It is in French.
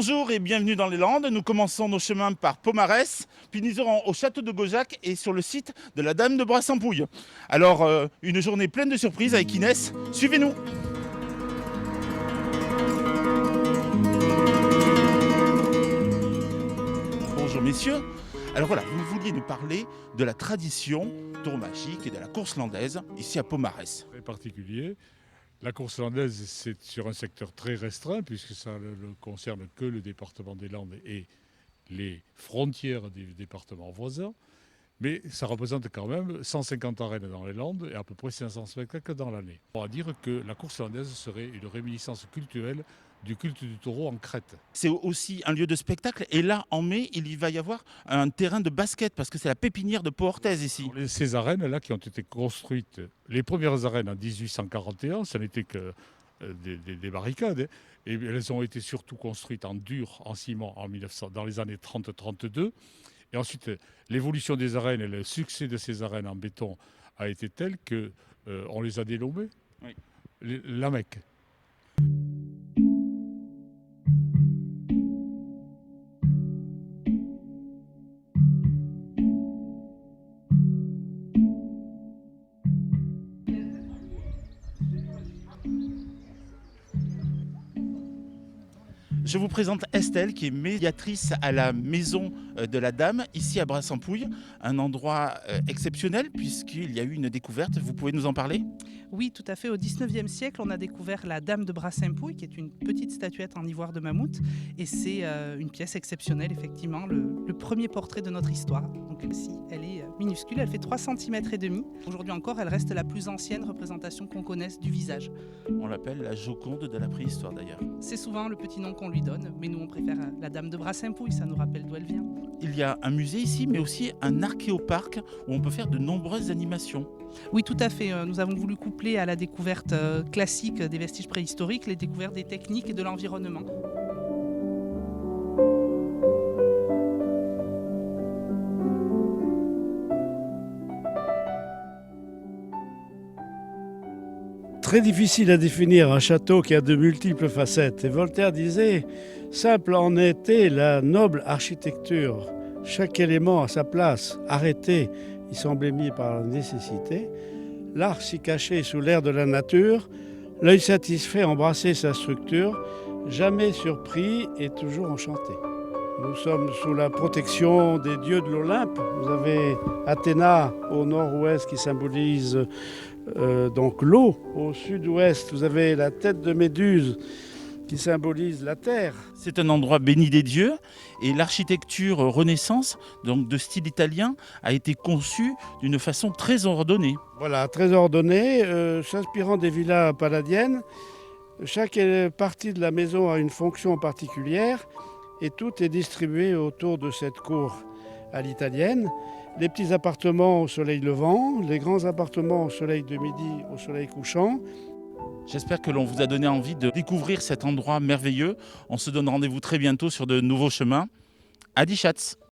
Bonjour et bienvenue dans les Landes. Nous commençons nos chemins par Pomarès, puis nous irons au château de Gaujac et sur le site de la Dame de Brassempouille. Alors, une journée pleine de surprises avec Inès. Suivez-nous. Bonjour messieurs. Alors voilà, vous vouliez nous parler de la tradition tauromachie et de la course landaise ici à Pomarès. Très particulier. La course landaise, c'est sur un secteur très restreint, puisque ça ne concerne que le département des Landes et les frontières des départements voisins. Mais ça représente quand même 150 arènes dans les Landes et à peu près 500 spectacles dans l'année. On va dire que la course landaise serait une réminiscence culturelle du culte du taureau en Crète. C'est aussi un lieu de spectacle et là, en mai, il va y avoir un terrain de basket parce que c'est la pépinière de Pau-Orthez ici. Ces arènes-là qui ont été construites, les premières arènes en 1841, ça n'était que des barricades, hein, et elles ont été surtout construites en dur, en ciment, dans les années 30-32. Et ensuite, l'évolution des arènes et le succès de ces arènes en béton a été tel qu'on les a dénommées la Mecque. Je vous présente Estelle qui est médiatrice à la Maison de la Dame ici à Brassempouille, un endroit exceptionnel puisqu'il y a eu une découverte. Vous pouvez nous en parler ? Oui, tout à fait. Au 19e siècle, on a découvert la Dame de Brassempouille, qui est une petite statuette en ivoire de mammouth. Et c'est une pièce exceptionnelle, effectivement, le premier portrait de notre histoire. Donc ici, elle est minuscule, elle fait 3 cm et demi. Aujourd'hui encore, elle reste la plus ancienne représentation qu'on connaisse du visage. On l'appelle la Joconde de la préhistoire d'ailleurs. C'est souvent le petit nom qu'on lui donne, mais nous on préfère la Dame de Brassempouille, ça nous rappelle d'où elle vient. Il y a un musée ici, mais aussi un archéoparc où on peut faire de nombreuses animations. Oui, tout à fait. Nous avons voulu coupler à la découverte classique des vestiges préhistoriques les découvertes des techniques et de l'environnement. Très difficile à définir un château qui a de multiples facettes. Et Voltaire disait « Simple en était la noble architecture. Chaque élément à sa place, arrêté, il semblait mis par la nécessité. L'art s'y cachait sous l'air de la nature. L'œil satisfait embrassait sa structure. Jamais surpris et toujours enchanté. » Nous sommes sous la protection des dieux de l'Olympe. Vous avez Athéna au nord-ouest qui symbolise donc l'eau. Au sud-ouest, vous avez la tête de Méduse qui symbolise la terre. C'est un endroit béni des dieux et l'architecture Renaissance, donc de style italien, a été conçue d'une façon très ordonnée. Voilà, très ordonnée, s'inspirant des villas palladiennes. Chaque partie de la maison a une fonction particulière et tout est distribué autour de cette cour à l'italienne. Les petits appartements au soleil levant, les grands appartements au soleil de midi, au soleil couchant. J'espère que l'on vous a donné envie de découvrir cet endroit merveilleux. On se donne rendez-vous très bientôt sur de nouveaux chemins. Adi Schatz.